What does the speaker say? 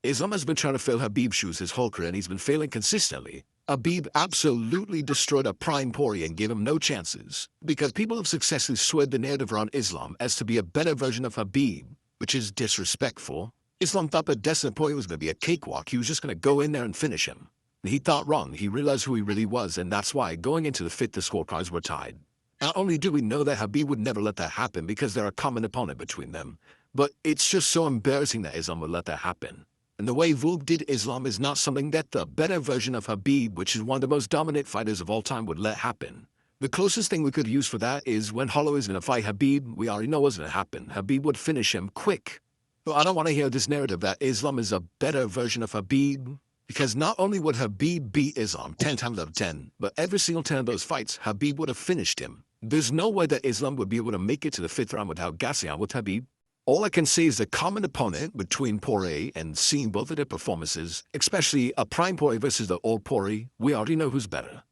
Islam has been trying to fill Khabib's shoes his whole career and he's been failing consistently. Khabib absolutely destroyed a prime Pori and gave him no chances, because people have successfully swayed the narrative around Islam as to be a better version of Khabib, which is disrespectful. Islam thought that Destin Pori was going to be a cakewalk, he was just going to go in there and finish him. He thought wrong, he realized who he really was, and that's why going into the fifth the scorecards were tied. Not only do we know that Khabib would never let that happen because they're a common opponent between them, but it's just so embarrassing that Islam would let that happen. And the way Voob did Islam is not something that the better version of Khabib, which is one of the most dominant fighters of all time, would let happen. The closest thing we could use for that is when Hollow is in a fight Khabib, we already know what's going to happen. Khabib would finish him quick. So I don't want to hear this narrative that Islam is a better version of Khabib, because not only would Khabib beat Islam 10 times out of 10, but every single 10 of those fights, Khabib would have finished him. There's no way that Islam would be able to make it to the fifth round without gassing out with Khabib. All I can say is the common opponent between Poirier, and seeing both of their performances, especially a prime Poirier versus the old Poirier, we already know who's better.